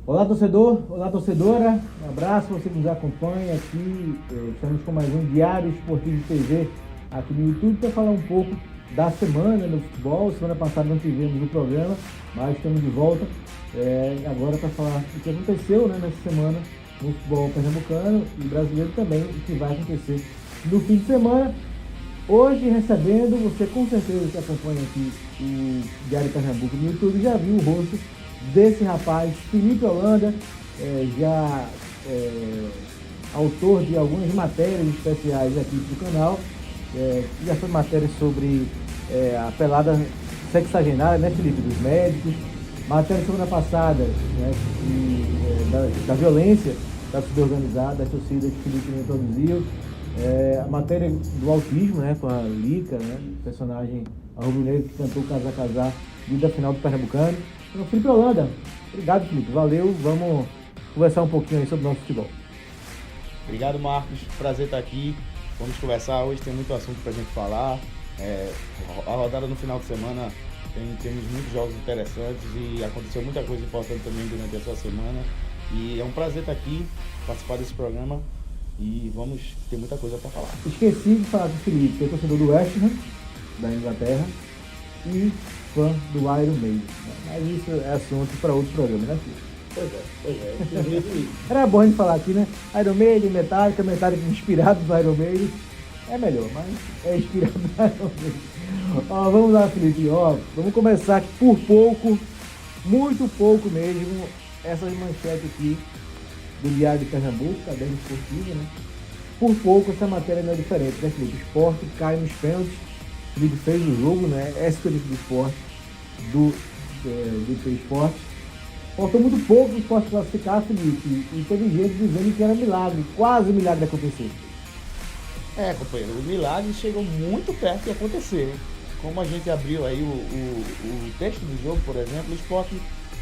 Olá, torcedor, olá, torcedora. Um abraço para você que nos acompanha aqui. Estamos com mais um Diário Esportivo TV aqui no YouTube para falar um pouco da semana no futebol. Semana passada não tivemos o programa, mas estamos de volta agora para falar o que aconteceu, né, nessa semana no futebol pernambucano e brasileiro também, o que vai acontecer no fim de semana. Hoje recebendo, você com certeza que acompanha aqui o Diário Pernambuco no YouTube já viu o rosto desse rapaz, Felipe Holanda, autor de algumas matérias especiais aqui do canal, já foi matéria sobre a pelada sexagenária, né, Felipe, dos médicos, matéria semana passada, né, da violência da torcida organizada, das torcidas que Felipe me introduziu, a matéria do autismo, né, com a Lica, né, personagem rubro-negro que cantou Casar Casar, vida final do Pernambucano. Então, Felipe Holanda, obrigado, Felipe, valeu, vamos conversar um pouquinho aí sobre o nosso futebol. Obrigado, Marcos, prazer estar aqui, vamos conversar, hoje tem muito assunto pra gente falar, a rodada no final de semana temos muitos jogos interessantes e aconteceu muita coisa importante também durante essa semana e é um prazer estar aqui, participar desse programa e vamos ter muita coisa para falar. Esqueci de falar com o Felipe, que é torcedor do West Ham, da Inglaterra, e fã do Iron Maiden. Mas isso é assunto para outro programa, né, Felipe? Pois é. Era bom a gente falar aqui, né? Iron Maiden, Metallica inspirado no Iron Maiden. É melhor, mas é inspirado no Iron Maiden. Vamos lá, Felipe. Vamos começar aqui por pouco, muito pouco mesmo, essas manchetes aqui do Diário de Pernambuco, caderno esportivo, né? Por pouco essa matéria não é diferente, né, Felipe? O Sport cai nos pênaltis. O Felipe fez o jogo, né? Essa foi do Sport, do Sport. Faltou muito pouco o Sport classificar, Felipe, e teve gente dizendo que era milagre, quase milagre acontecer. Companheiro, o milagre chegou muito perto de acontecer, né? Como a gente abriu aí o texto do jogo, por exemplo, o Sport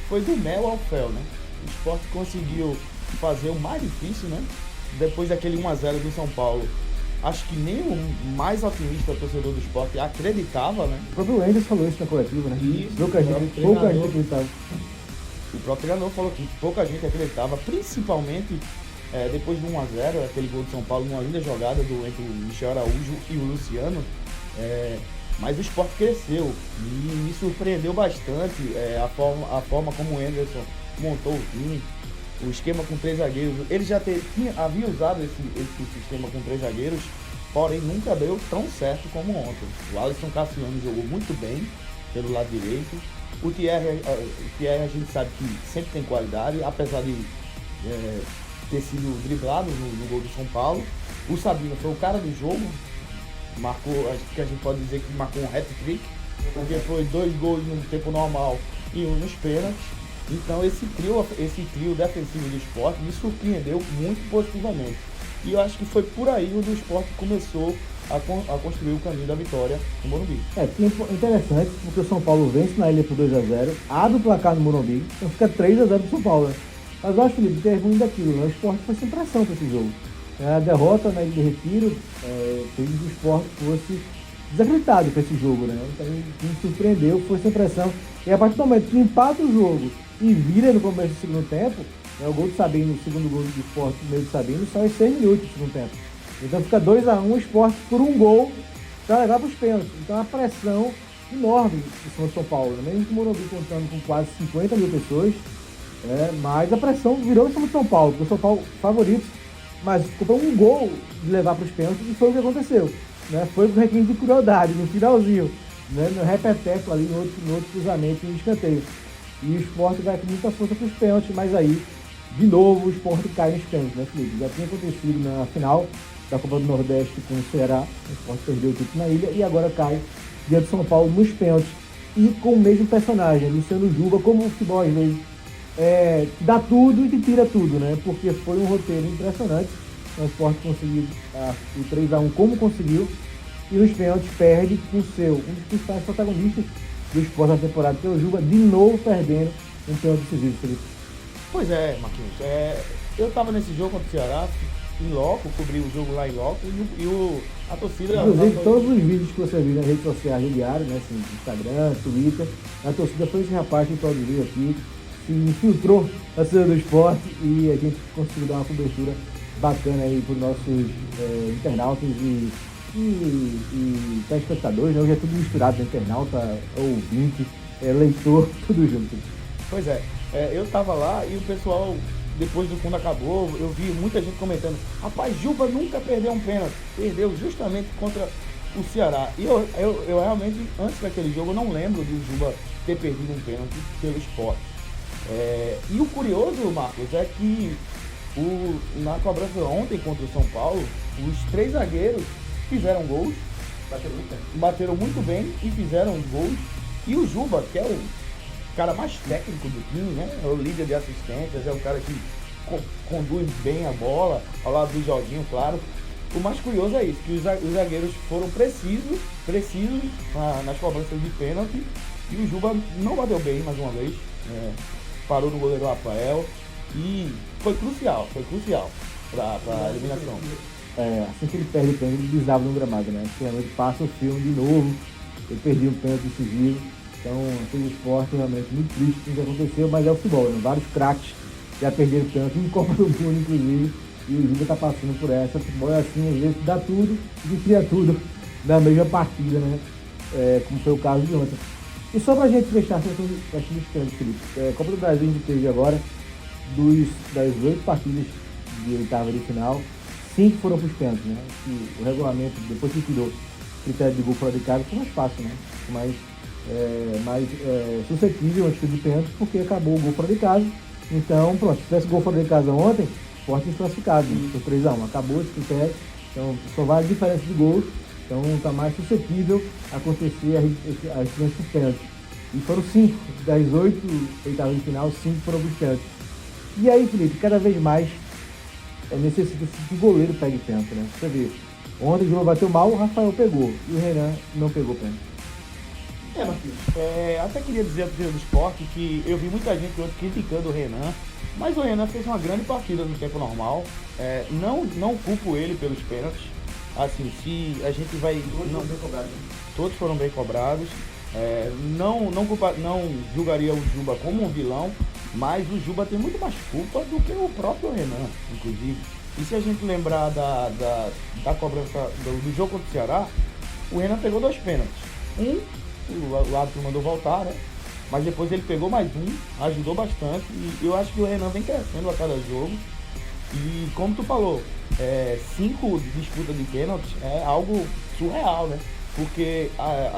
foi do mel ao fel, né? O Sport conseguiu fazer o mais difícil, né? Depois daquele 1-0 do São Paulo, acho que nem o mais otimista torcedor do Sport acreditava, né? O próprio Wenders falou isso na coletiva, né? Isso, pouca gente acreditava. O próprio treinador falou que pouca gente acreditava, principalmente depois do 1-0, aquele gol do São Paulo, uma linda jogada entre o Michel Araújo e o Luciano. Mas o Sport cresceu e me surpreendeu bastante a forma como o Henderson montou o time, o esquema com 3 zagueiros. Ele já havia usado esse sistema com 3 zagueiros, porém nunca deu tão certo como ontem. O Alisson Cassiano jogou muito bem pelo lado direito. O Thierry a gente sabe que sempre tem qualidade, apesar de ter sido driblado no gol do São Paulo. O Sabino foi o cara do jogo, marcou, acho que a gente pode dizer que marcou um hat-trick, porque foi 2 gols no tempo normal e 1 nos pênaltis. Então esse trio defensivo do Sport me surpreendeu muito positivamente. E eu acho que foi por aí onde o Sport começou a construir o caminho da vitória no Morumbi. Interessante, porque o São Paulo vence na ilha por 2-0, abre o placar no Morumbi, então fica 3-0 pro São Paulo, né? Mas eu acho, Felipe, que é ruim daquilo, né? O Sport foi sem pressão para esse jogo. A derrota na Ilha de Retiro fez que o Sport fosse desacreditado para esse jogo, né? Então me surpreendeu, foi sem pressão. E a partir do momento que empata o jogo e vira no começo do segundo tempo, o gol do Sabino, o segundo gol do Sport no meio do Sabino, só em 6 minutos do segundo tempo. Então fica 2-1 o Sport por 1 gol para levar para os pênaltis. Então a pressão enorme em cima do São Paulo, né? Mesmo que o Morumbi contando com quase 50 mil pessoas, mas a pressão virou em cima do São Paulo, porque o São Paulo favorito, mas ficou para 1 gol de levar para os pênaltis e foi o que aconteceu, né? Foi com requinte de crueldade no finalzinho, né? No repeteco ali, no outro cruzamento, no escanteio. E o Sport vai com muita força para os pênaltis, mas aí, de novo, o Sport cai nos pênaltis, né, Felipe? Já tinha acontecido na final da Copa do Nordeste com o Ceará, o Sport perdeu o título na ilha e agora cai diante do São Paulo nos pênaltis. E com o mesmo personagem, Luciano Juba, como o futebol às vezes dá tudo e te tira tudo, né? Porque foi um roteiro impressionante. O Sport conseguiu o 3-1 como conseguiu e nos pênaltis perde com o seu, um dos principais protagonistas do Sport na temporada, que é o Juba, de novo perdendo um pênalti decisivo, Felipe. Pois é, Marquinhos. Eu estava nesse jogo contra o Ceará, em loco, cobri o jogo lá em loco e a torcida... Inclusive, todos os vídeos que você viu nas redes sociais do Diário, né, assim, Instagram, Twitter, a torcida foi esse rapaz que introduziu aqui, se infiltrou na cena do esporte e a gente conseguiu dar uma cobertura bacana aí para os nossos internautas e telespectadores, né? Hoje é tudo misturado, internauta, ouvinte, leitor, tudo junto. Pois é, eu tava lá e o pessoal, depois do quando acabou, eu vi muita gente comentando: rapaz, Juba nunca perdeu um pênalti, perdeu justamente contra o Ceará. E eu realmente, antes daquele jogo, eu não lembro do Juba ter perdido um pênalti pelo Sport. E o curioso, Marcos, é que na cobrança ontem contra o São Paulo, os 3 zagueiros fizeram gols, bateram muito bem e fizeram gols. E o Juba, que é o cara mais técnico do time, né? É o líder de assistências, é o cara que conduz bem a bola, ao lado do Jorginho, claro. O mais curioso é isso, que os zagueiros foram precisos nas cobranças de pênalti, e o Juba não bateu bem mais uma vez, parou no goleiro Rafael, e foi crucial para a eliminação. Assim que ele perde o pênalti, ele desaba no gramado, né? Finalmente passa o filme de novo, ele perdeu o pênalti decisivo. Então, aquele esporte realmente muito triste que aconteceu, mas é o futebol, né? Vários craques já perderam pênalti em Copa do Mundo, inclusive, e o Juba está passando por essa. O futebol é assim, às vezes dá tudo e cria tudo na mesma partida, né? Como foi o caso de ontem. E só pra gente fechar a questão dos pênaltis, Felipe, Copa do Brasil a gente teve agora, das 8 partidas de oitava de final, 5 foram para os pênaltis, né? E o regulamento, depois que tirou o critério de gol fora de casa, foi mais fácil, né? Mais suscetível antes de pênalti, porque acabou o gol fora de casa. Então, pronto, se tivesse gol fora de casa ontem, o Sport desclassificado por 3-1. Acabou esse critério, então só vai a diferença de gols, então está mais suscetível a acontecer as diferenças por pênalti. E foram 5, das 8 oitavas de final, 5 foram para os pênaltis. E aí, Felipe, cada vez mais necessita que o goleiro pegue pênalti, né? Você vê, ontem o Juba bateu mal, o Rafael pegou, e o Renan não pegou pênalti. Marquinhos, até queria dizer ao do Sport que eu vi muita gente hoje criticando o Renan, mas o Renan fez uma grande partida no tempo normal. Não culpo ele pelos pênaltis. Assim, se a gente vai. Todos foram bem cobrados. Não julgaria o Juba como um vilão, mas o Juba tem muito mais culpa do que o próprio Renan, inclusive. E se a gente lembrar da cobrança do jogo contra o Ceará, o Renan pegou 2 pênaltis. O árbitro mandou voltar, né? Mas depois ele pegou mais um, ajudou bastante. E eu acho que o Renan vem crescendo a cada jogo. E como tu falou, 5 disputas de pênaltis é algo surreal, né? Porque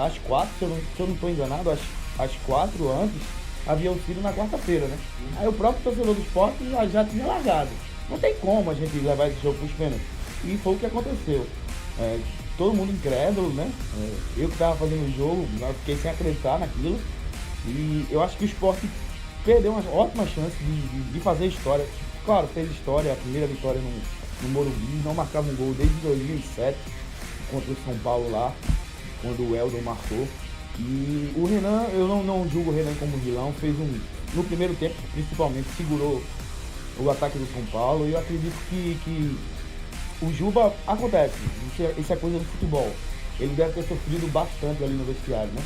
as 4, se eu não estou enganado, as 4 antes haviam sido na quarta-feira, né? Aí o próprio torcedor do Sport já tinha largado. Não tem como a gente levar esse jogo para os pênaltis. E foi o que aconteceu. Todo mundo incrédulo, né? Eu que estava fazendo o jogo, fiquei sem acreditar naquilo. E eu acho que o Sport perdeu uma ótima chance de fazer história. Claro, fez história, a primeira vitória no Morumbi, não marcava um gol desde 2007 contra o São Paulo lá, quando o Eldon marcou. E o Renan, eu não julgo o Renan como vilão, no primeiro tempo, principalmente, segurou o ataque do São Paulo. E eu acredito que o Juba, acontece, isso é coisa do futebol. Ele deve ter sofrido bastante ali no vestiário, né?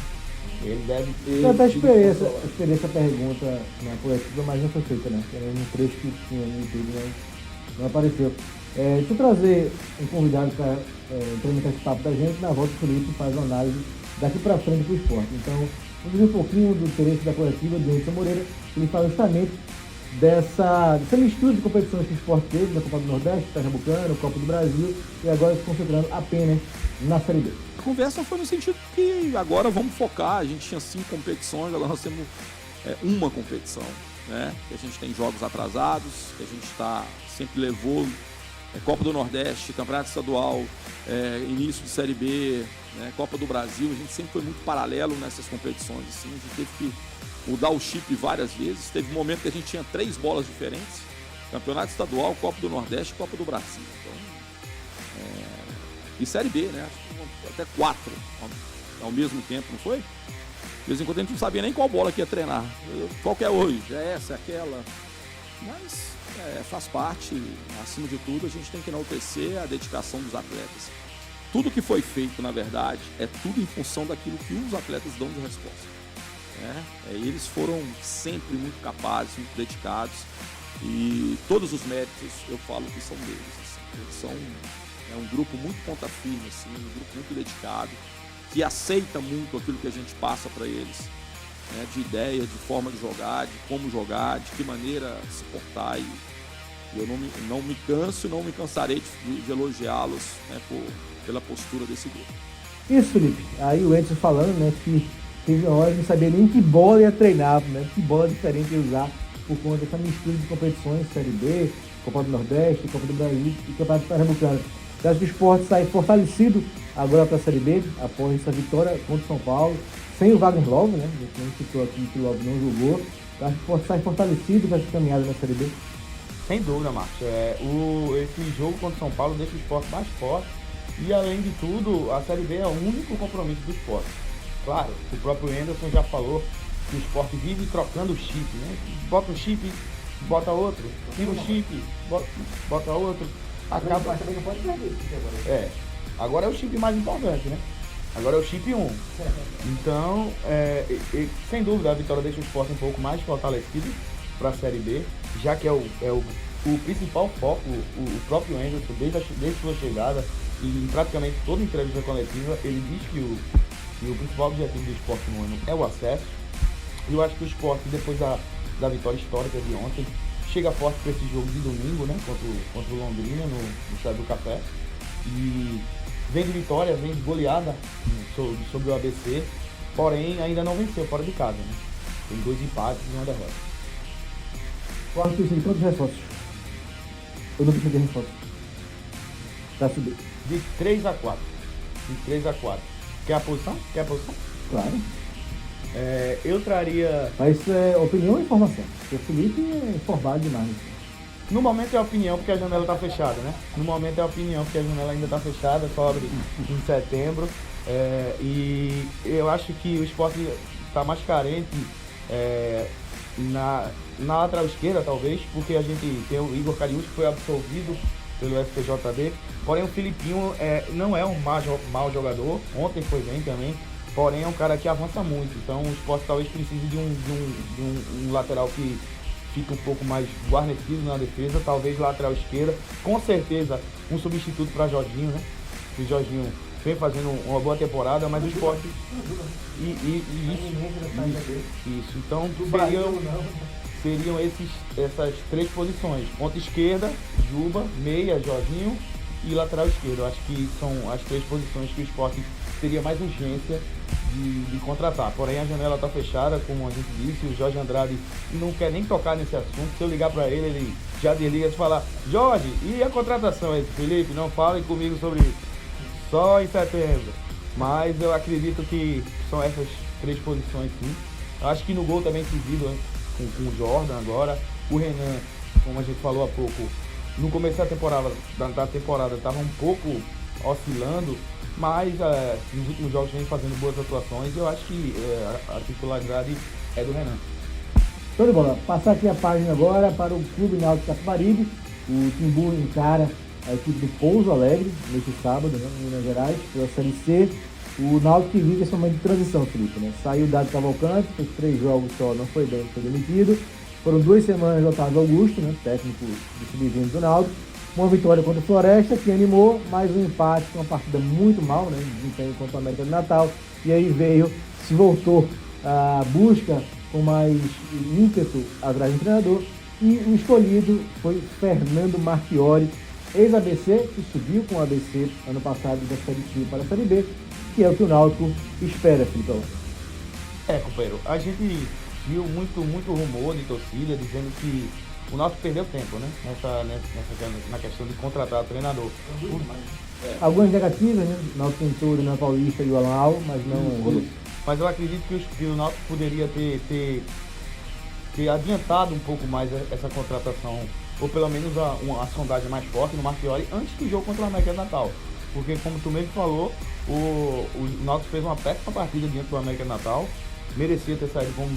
Ele deve ter... Eu até esperei essa pergunta na coletiva, mas não foi feita, né? Era um trecho que tinha no YouTube, não apareceu. Deixa eu trazer um convidado para implementar esse papo da gente. Na volta, o Felipe faz uma análise daqui para frente para o esporte. Então, vamos ver um pouquinho do interesse da coletiva do Anderson Moreira. Ele fala justamente dessa mistura de competições que o esporte teve, da Copa do Nordeste, Pernambucano, Copa do Brasil, e agora se concentrando apenas na Série B. A conversa foi no sentido que agora vamos focar, a gente tinha 5 competições, agora nós temos uma competição, né? Que a gente tem jogos atrasados, que a gente sempre levou Copa do Nordeste, Campeonato Estadual, início de Série B, né? Copa do Brasil, a gente sempre foi muito paralelo nessas competições, assim, a gente teve que mudar o chip várias vezes. Teve um momento que a gente tinha 3 bolas diferentes: Campeonato Estadual, Copa do Nordeste e Copa do Brasil. Então, e Série B, né? Acho que até 4 ao mesmo tempo, não foi? De vez em quando a gente não sabia nem qual bola que ia treinar. Qual que é hoje? É essa, é aquela. Mas faz parte. Acima de tudo, a gente tem que enaltecer a dedicação dos atletas. Tudo que foi feito, na verdade, é tudo em função daquilo que os atletas dão de resposta. né? Eles foram sempre muito capazes, muito dedicados, e todos os méritos eu falo que são deles. Assim. Eles são um grupo muito ponta firme, assim, um grupo muito dedicado, que aceita muito aquilo que a gente passa para eles, né? De ideia, de forma de jogar, de como jogar, de que maneira se portar, e eu não me canso, não me cansarei de elogiá-los, né, pela postura desse grupo. Isso, Felipe. Aí o Edson falando, né, que teve uma hora que não sabia nem que bola ia treinar, né, que bola diferente ia usar por conta dessa mistura de competições, Série B, Copa do Nordeste, Copa do Brasil e Campeonato Pernambucano. Eu acho que o Sport sai fortalecido agora para a Série B, após essa vitória contra o São Paulo, sem o Wagner Love, né, a gente não citou aqui que o Love não jogou. Eu acho que o Sport sai fortalecido para essa caminhada na Série B. Sem dúvida, Marcos. Esse jogo contra o São Paulo deixa o Sport mais forte. E além de tudo, a Série B é o único compromisso do Sport. Claro, o próprio Anderson já falou que o Sport vive trocando o chip, né? Bota um chip, bota outro, tira um chip, bota outro. Acaba... Mas também não pode perder agora. Agora é o chip mais importante, né? Agora é o chip 1. Então, sem dúvida, a vitória deixa o Sport um pouco mais fortalecido para a Série B, já que é o principal foco, o próprio Anderson, desde sua chegada e em praticamente toda entrevista coletiva, ele diz que o principal objetivo do Sport no ano é o acesso. E eu acho que o Sport, depois da vitória histórica de ontem, chega forte para esse jogo de domingo, né, contra o Londrina, no Estádio do Café. E vem de vitória, vem de goleada sobre o ABC, porém ainda não venceu fora de casa, né? Tem 2 empates e 1 derrota. O Arthur precisa de quantos reforços? Eu não precisa de reforços. Pra subir. De 3 a 4. Quer a posição? Claro. Eu traria... Mas isso é opinião ou informação? Porque o Felipe é informado demais. No momento é a opinião, porque a janela está fechada, né? No momento é a opinião, porque a janela ainda está fechada, só abre em setembro. E eu acho que o Sport está mais carente na lateral esquerda, talvez, porque a gente tem o Igor Cariús, que foi absolvido pelo STJD. Porém, o Filipinho não é um mau jogador, ontem foi bem também, porém é um cara que avança muito. Então o Sport talvez precise de um lateral que fica um pouco mais guarnecido na defesa, talvez lateral esquerda, com certeza um substituto para Jorginho, né? O Jorginho vem fazendo uma boa temporada, mas o Sport... Isso. Então seriam essas 3 posições: ponta esquerda, Juba, meia, Jorginho, e lateral esquerdo. Eu acho que são as 3 posições que o Sport teria mais urgência de contratar. Porém, a janela está fechada, como a gente disse. O Jorge Andrade não quer nem tocar nesse assunto. Se eu ligar para ele, ele já desliga e fala: Jorge, e a contratação aí, Felipe? Não falem comigo sobre isso. Só em setembro. Mas eu acredito que são essas 3 posições, sim. Eu acho que no gol também seguido, né? Com o Jordan agora. O Renan, como a gente falou há pouco, no começo da temporada estava um pouco oscilando, mas nos últimos jogos vem fazendo boas atuações. Eu acho que a titularidade é do Renan. Show de bola. Passar aqui a página agora para o Clube Náutico Capibaribe. O Timbu encara a equipe do Pouso Alegre neste sábado, né, em Minas Gerais, pela Série C. O Náutico que vive esse momento de transição, Felipe, né? Saiu o Dado Cavalcante, fez 3 jogos só, não foi bem, foi demitido. Foram 2 semanas do Otávio Augusto, né, técnico do sub-20 do Náutico. Uma vitória contra o Floresta, que animou, mais um empate, uma partida muito mal, né, desempenho contra o América do Natal. E aí se voltou a busca com mais ímpeto atrás do treinador. E o escolhido foi Fernando Marchiori, ex-ABC, que subiu com o ABC ano passado da Série C para a Série B, que é o que o Náutico espera, Felipe. Companheiro, a gente viu muito rumor de torcida dizendo que o Náutico perdeu tempo, né? Na questão de contratar treinador. Algumas negativas, né? O Náutico tentou o Renan Paulista e o Alau, mas não rolou. Mas eu acredito que o Náutico poderia ter adiantado um pouco mais essa contratação, ou pelo menos uma sondagem mais forte no Marchiori antes do jogo contra o América do Natal. Porque, como tu mesmo falou, o Náutico fez uma péssima partida diante do América do Natal, merecia ter saído como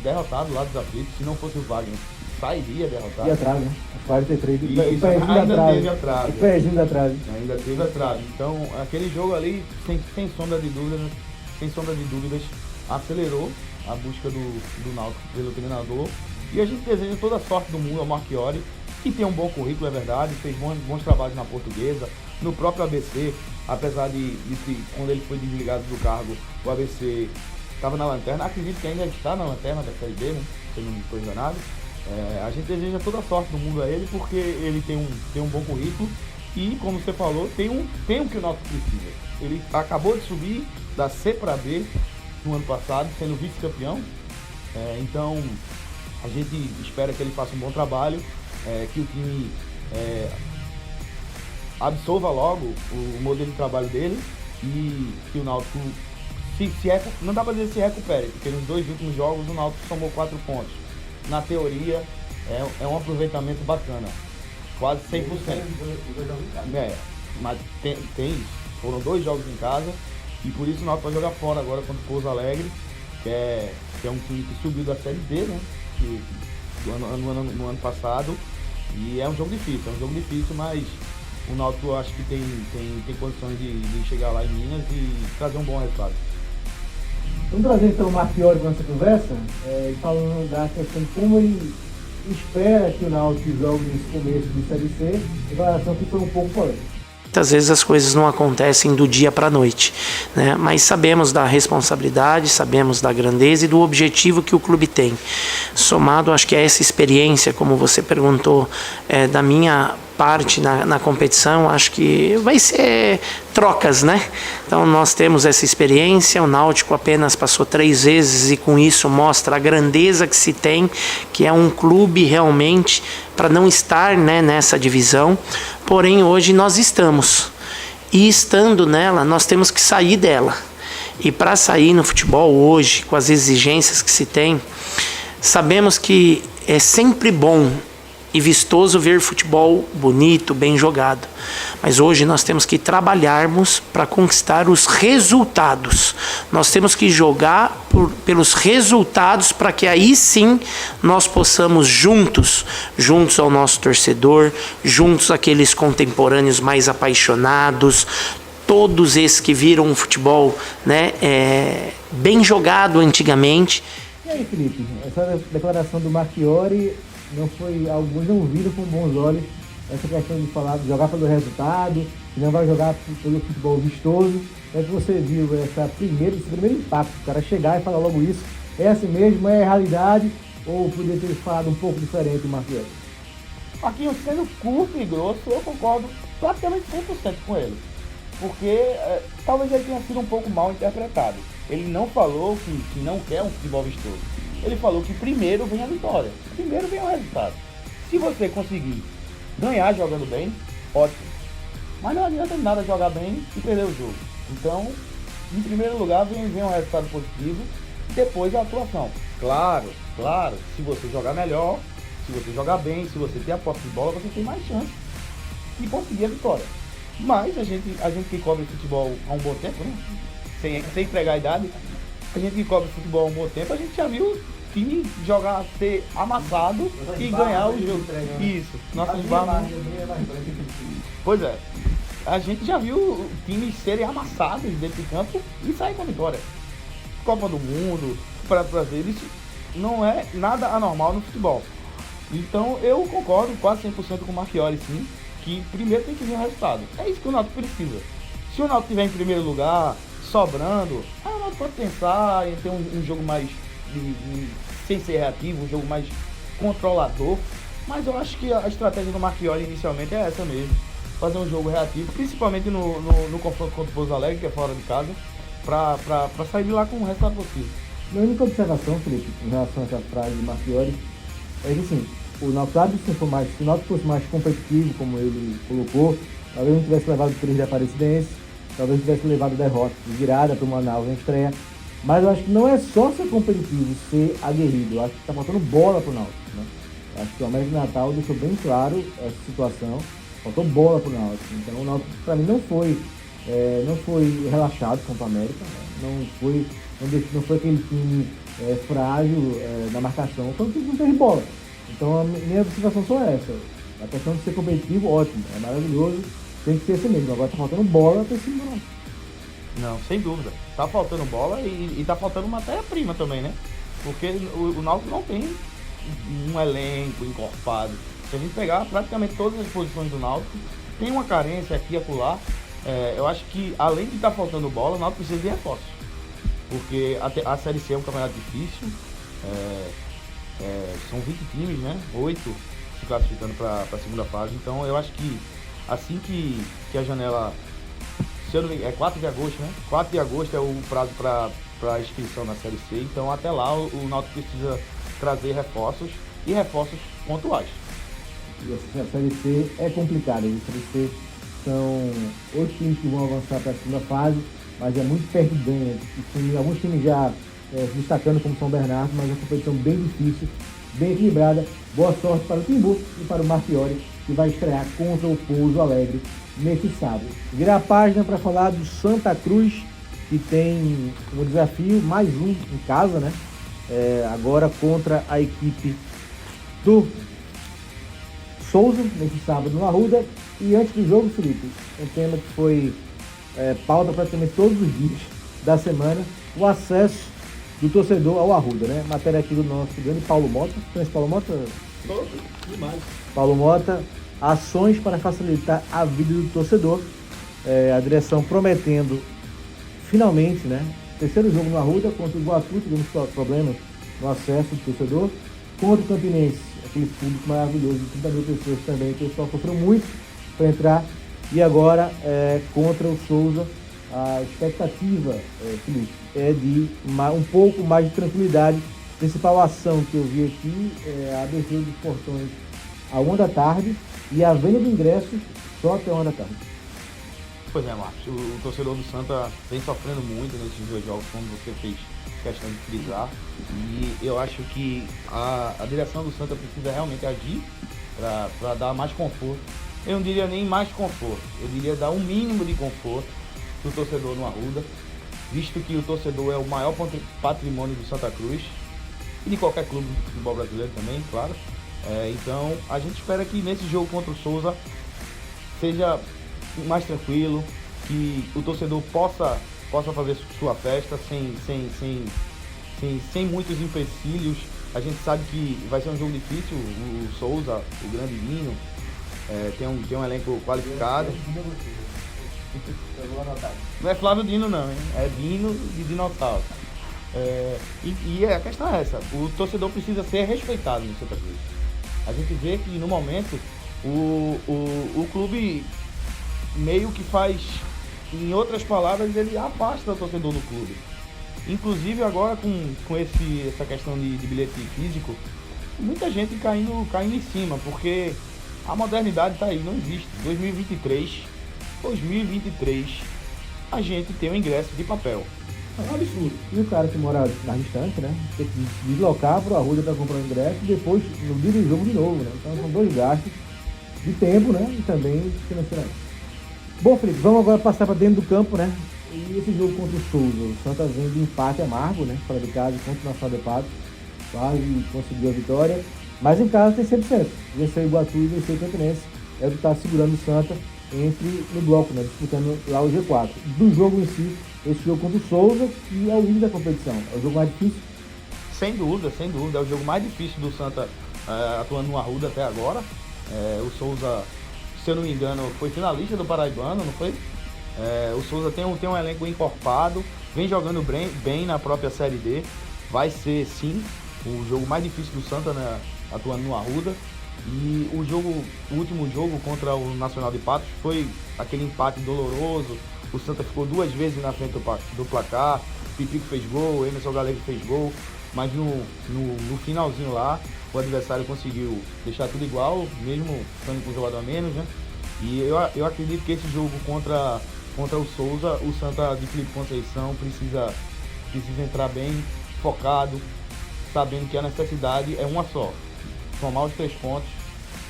derrotado lá dos aflitos. Se não fosse o Wagner, sairia derrotado. E atrás, né? 43. Isso, ainda teve atrás. O pezinho da trave. Ainda teve atrás. Então, aquele jogo ali, sem sombra de dúvidas, acelerou a busca do Náutico pelo treinador. E a gente deseja toda a sorte do mundo ao Marchiori, que tem um bom currículo, é verdade, fez bons trabalhos na Portuguesa, no próprio ABC, apesar de quando ele foi desligado do cargo, o ABC estava na lanterna, acredito que ainda está na lanterna da Série B, né? Se eu não estou enganado. A gente deseja toda a sorte do mundo a ele, porque ele tem um bom currículo e, como você falou, tem um que o Náutico precisa. Ele acabou de subir da C para B no ano passado, sendo vice-campeão. Então, a gente espera que ele faça um bom trabalho, que o time absorva logo o modelo de trabalho dele e que o Náutico não dá para dizer se recupere, porque nos 2 últimos jogos o Náutico somou 4 pontos. Na teoria, é um aproveitamento bacana, quase 100%. Mas tem isso. Foram 2 jogos em casa e por isso o Náutico vai jogar fora agora contra o Pouso Alegre, que é um time que subiu da Série D, né? No ano passado. E é um jogo difícil, mas o Náutico acho que tem condições de chegar lá em Minas e trazer um bom resultado. Vamos trazer então o Marchiori para nossa conversa, falando da questão de como ele espera que o Náutico jogue nesse começo de Série C, declaração que foi um pouco polêmica. Muitas vezes as coisas não acontecem do dia para a noite, né? Mas sabemos da responsabilidade, sabemos da grandeza e do objetivo que o clube tem. Somado, acho que a essa experiência, como você perguntou, da minha parte na competição, acho que vai ser trocas, né? Então nós temos essa experiência, o Náutico apenas passou 3 vezes e com isso mostra a grandeza que se tem, que é um clube realmente para não estar, né, nessa divisão, porém hoje nós estamos, e estando nela nós temos que sair dela, e para sair no futebol hoje, com as exigências que se tem, sabemos que é sempre bom e vistoso ver futebol bonito, bem jogado. Mas hoje nós temos que trabalharmos para conquistar os resultados. Nós temos que jogar pelos resultados para que aí sim nós possamos juntos ao nosso torcedor, juntos àqueles contemporâneos mais apaixonados, todos esses que viram um futebol, né, bem jogado antigamente. E aí, Felipe, essa declaração do Marchiori alguns não viram com bons olhos essa questão de falar, de jogar pelo resultado, que não vai jogar pelo futebol vistoso. Como é que você viu esse primeiro impacto, o cara chegar e falar logo isso? É assim mesmo? É realidade? Ou poderia ter falado um pouco diferente, Marchiori? Marquinhos, sendo curto e grosso, eu concordo praticamente 100% com ele. Porque talvez ele tenha sido um pouco mal interpretado. Ele não falou que não quer um futebol vistoso. Ele falou que primeiro vem a vitória, primeiro vem o resultado. Se você conseguir ganhar jogando bem, ótimo. Mas não adianta nada jogar bem e perder o jogo. Então, em primeiro lugar, vem um resultado positivo, depois a atuação. Claro, se você jogar melhor, se você jogar bem, se você ter a posse de bola, você tem mais chance de conseguir a vitória. Mas a gente que cobre futebol há um bom tempo, né? Sem entregar a idade, a gente que cobre futebol há um bom tempo, a gente já viu o time jogar, ser amassado e ganhar o jogo. Isso, nossas barras. Pois é, a gente já viu times serem amassados dentro de campo e sair com a vitória. Copa do Mundo, para Brasil, isso não é nada anormal no futebol. Então eu concordo quase 100% com o Marchiori, sim, que primeiro tem que vir o resultado. É isso que o Náutico precisa. Se o Náutico estiver em primeiro lugar, sobrando, o Náutico pode pensar em ter um jogo mais sem ser reativo, um jogo mais controlador. Mas eu acho que a estratégia do Marchiori inicialmente é essa mesmo. Fazer um jogo reativo, principalmente no confronto contra o Pouso Alegre, que é fora de casa, para sair de lá com o resultado possível. Minha única observação, Felipe, em relação a essa frase do Marchiori, é que assim, se o Náutico fosse mais competitivo, como ele colocou, talvez não tivesse levado 3 da Aparecidense, talvez tivesse levado derrota de virada para o Manaus na estreia. Mas eu acho que não é só ser competitivo, ser aguerrido. Eu acho que está faltando bola para o Náutico, né? Eu acho que o América de Natal deixou bem claro essa situação. Faltou bola para o Náutico. Então o Náutico, para mim, não foi relaxado contra o América. Né? Não foi aquele time frágil na marcação. Foi um time que não teve bola. Então a minha observação só é essa. A questão de ser competitivo, ótimo, é maravilhoso. Tem que ser assim mesmo. Agora está faltando bola para esse time. Não, sem dúvida. Tá faltando bola e tá faltando matéria-prima também, né? porque o Náutico não tem um elenco encorpado. Se a gente pegar praticamente todas as posições do Náutico, tem uma carência aqui e acolá. Eu acho que, além de estar faltando bola, o Náutico precisa de reforços. Porque a Série C é um campeonato difícil. São 20 times, né? 8 se classificando para a segunda fase. Então, eu acho que assim que a janela... Se eu não me engano, é 4 de agosto, né? 4 de agosto é o prazo para inscrição na Série C. Então, até lá, o Náutico precisa trazer reforços e reforços pontuais. E a Série C é complicada. A Série C são 8 times que vão avançar para a segunda fase, mas é muito perto de ganho. Alguns times já se destacando como São Bernardo, mas é uma competição bem difícil, bem equilibrada. Boa sorte para o Timbu e para o Marchiori, que vai estrear contra o Pouso Alegre neste sábado. Virar a página para falar do Santa Cruz, que tem um desafio, mais um em casa, né? Agora contra a equipe do Souza, neste sábado no Arruda. E antes do jogo, Felipe, um tema que foi pauta praticamente todos os dias da semana, o acesso do torcedor ao Arruda, né? Matéria aqui do nosso grande Paulo Mota. Conhece Paulo Mota? Demais. Paulo Mota, ações para facilitar a vida do torcedor. A direção prometendo, finalmente, né? Terceiro jogo no Arruda, contra o Iguatu, tivemos problemas no acesso do torcedor. Contra o Campinense, aquele público maravilhoso, 30 mil pessoas também, o pessoal sofreu muito para entrar. E agora, contra o Souza, a expectativa, Felipe, é de um pouco mais de tranquilidade. A principal ação que eu vi aqui é a abertura dos portões à 1 da tarde e a venda de ingressos só até 1 da tarde. Pois é, Marcos, o torcedor do Santa vem sofrendo muito nesses 2 jogos, como você fez questão de frisar, e eu acho que a direção do Santa precisa realmente agir para dar mais conforto. Eu não diria nem mais conforto, eu diria dar um mínimo de conforto para o torcedor no Arruda, visto que o torcedor é o maior patrimônio do Santa Cruz e de qualquer clube de futebol brasileiro também, claro. Então a gente espera que nesse jogo contra o Souza seja mais tranquilo, que o torcedor possa fazer sua festa sem muitos empecilhos. A gente sabe que vai ser um jogo difícil. O Souza, o grande Nino, tem um elenco qualificado. Não é Flávio Dino não, hein? É Dino de Dinossauro. E a questão é essa, o torcedor precisa ser respeitado no Santa Cruz. A gente vê que no momento o clube meio que faz, em outras palavras, ele afasta o torcedor do clube. Inclusive agora com essa questão de bilhete físico, muita gente caindo em cima, porque a modernidade está aí, não existe. 2023, a gente tem um ingresso de papel. É um absurdo. E o cara que mora mais distante, né? Tem que deslocar para o Arruda para comprar o ingresso e depois no dia do jogo de novo, né? Então são 2 gastos de tempo, né? E também financeiramente. Bom, Felipe, vamos agora passar para dentro do campo, né? E esse jogo contra o Souza, o Santa vem de empate amargo, né? Fora de casa, contra o Nacional de Patos, quase conseguiu a vitória. Mas em casa tem 100%. Venceu o Iguatu e venceu o Campinense. É o que está segurando o Santa no bloco, né? Disputando lá o G4. Do jogo em si, esse jogo contra o Souza, que é o líder da competição. É o jogo mais difícil? Sem dúvida. É o jogo mais difícil do Santa atuando no Arruda até agora. O Souza, se eu não me engano, foi finalista do Paraibano, não foi? O Souza tem um elenco encorpado, vem jogando bem na própria Série D. Vai ser, sim, o jogo mais difícil do Santa, né, atuando no Arruda. E o último jogo contra o Nacional de Patos foi aquele empate doloroso. O Santa ficou 2 vezes na frente do placar. Pipico fez gol, Emerson Galego fez gol. Mas no finalzinho lá, o adversário conseguiu deixar tudo igual, mesmo estando com um jogador a menos, né? E eu acredito que esse jogo contra o Souza, o Santa de Felipe Conceição precisa entrar bem focado, sabendo que a necessidade é uma só: somar os 3 pontos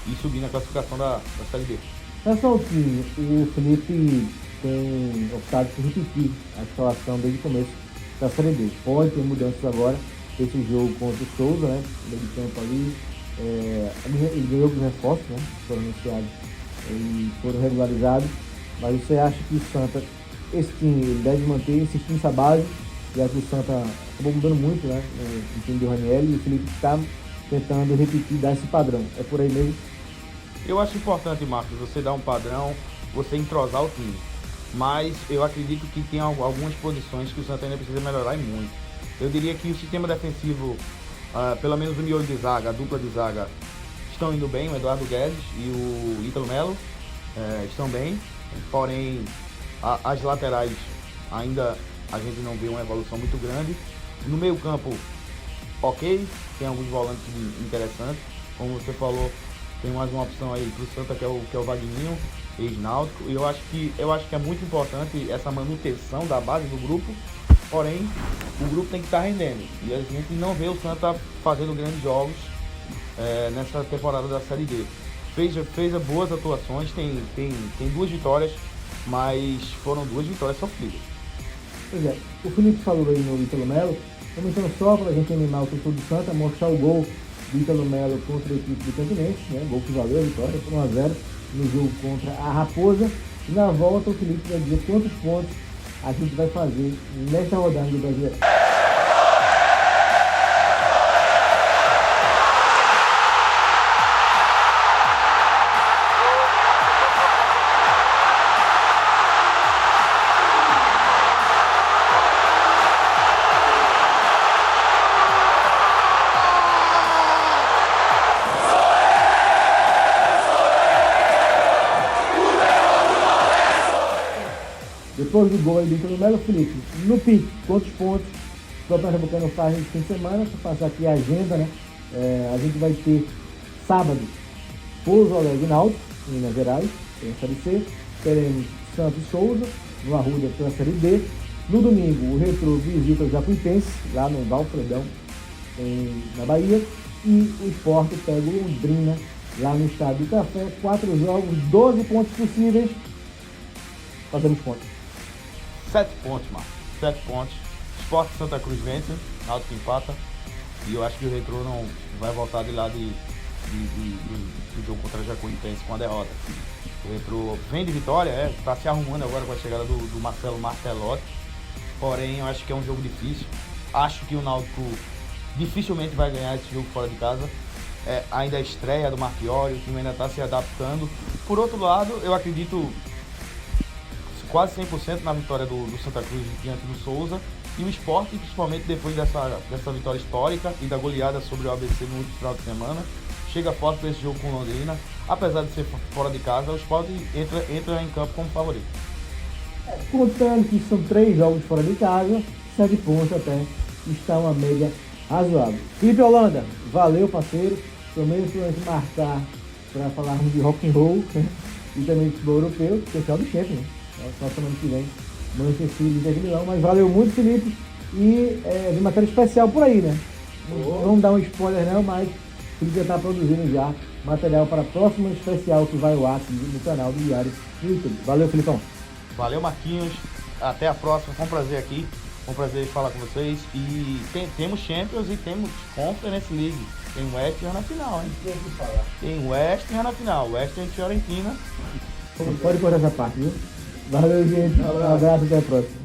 e subir na classificação da Série B. Nessa time, o Felipe tem optado por repetir a escalação desde o começo da Série B. Pode ter mudanças agora. Esse jogo contra o Souza, né? Meio de campo ali. Ele ganhou os reforços, né? Foram anunciados e foram regularizados. Mas você acha que o Santa, esse time, ele deve manter, insistir nessa base, já que o Santa acabou mudando muito, né, no time do Ranieri, e o Felipe está tentando repetir, dar esse padrão. É por aí mesmo? Eu acho importante, Marcos, você dar um padrão, você entrosar o time. Mas eu acredito que tem algumas posições que o Santa ainda precisa melhorar e muito. Eu diria que o sistema defensivo, pelo menos o miolo de zaga, a dupla de zaga, estão indo bem, o Eduardo Guedes e o Ítalo Melo estão bem. Porém, as laterais ainda a gente não vê uma evolução muito grande. No meio campo, ok, tem alguns volantes interessantes. Como você falou, tem mais uma opção aí para o Santa, que é o Vagninho, ex-náutico. E eu acho que é muito importante essa manutenção da base do grupo. Porém, o grupo tem que estar rendendo. E a gente não vê o Santa fazendo grandes jogos nessa temporada da Série D. Fez boas atuações, tem 2 vitórias, mas foram 2 vitórias sofridas. Pois é, o Felipe falou aí no Ítalo Melo, começando só para a gente animar o torcedor do Santa, mostrar o gol do Ítalo Melo contra a equipe do Campinense, né? Gol que valeu a vitória, por 1-0 no jogo contra a Raposa. E na volta o Felipe vai dizer quantos pontos a gente vai fazer nesta rodada do Brasileiro. Depois do gol aí do Ítalo Melo, Felipe, no pique, quantos pontos o Campeonato Pernambucano faz nesse fim de semana? Para passar aqui a agenda, né? A gente vai ter sábado Pouso Alegre e Náutico, em Minas Gerais, pela Série C. Teremos Santos e Souza, no Arruda, pela Série D. No domingo, o Retrô visita o Jacuipense, lá no Valfredão, na Bahia. E o Sport pega o Londrina, lá no Estádio do Café. 4 jogos, 12 pontos possíveis. Fazemos conta. 7 pontos, Marcos. 7 pontos. Sport Santa Cruz vence, Náutico empata. E eu acho que o Retrô não vai voltar de lá do jogo contra a Jacuipense com a derrota. O Retrô vem de vitória, está se arrumando agora com a chegada do Marcelo Martelotti. Porém, eu acho que é um jogo difícil. Acho que o Náutico dificilmente vai ganhar esse jogo fora de casa. Ainda a estreia do Marchiori, o time ainda está se adaptando. Por outro lado, eu acredito quase 100% na vitória do Santa Cruz diante do Souza, e o Sport, principalmente depois dessa vitória histórica e da goleada sobre o ABC no último final de semana, chega forte para esse jogo com Londrina. Apesar de ser fora de casa, o Sport entra em campo como favorito. Contando que são 3 jogos fora de casa, 7 pontos até, está uma média razoável. Felipe Holanda, valeu, parceiro. Prometo a gente marcar para falarmos de rock and roll, né? E também de futebol europeu, especial do chefe, né? Só semana que vem, Manchester City de Milão. Mas valeu muito, Felipe. E vem matéria especial por aí, né? Não vamos dar um spoiler não, mas o Felipe já está produzindo já material para a próxima especial que vai ao ar aqui no canal do Diário do YouTube. Valeu, Felipão. Valeu, Marquinhos. Até a próxima. Foi um prazer aqui. Foi um prazer falar com vocês. E temos Champions e temos Conference League. Tem West Ham na final, hein? Tem West Ham na final. West Ham e Fiorentina. Pode correr essa parte, viu? Valeu, gente. Um abraço, até a próxima.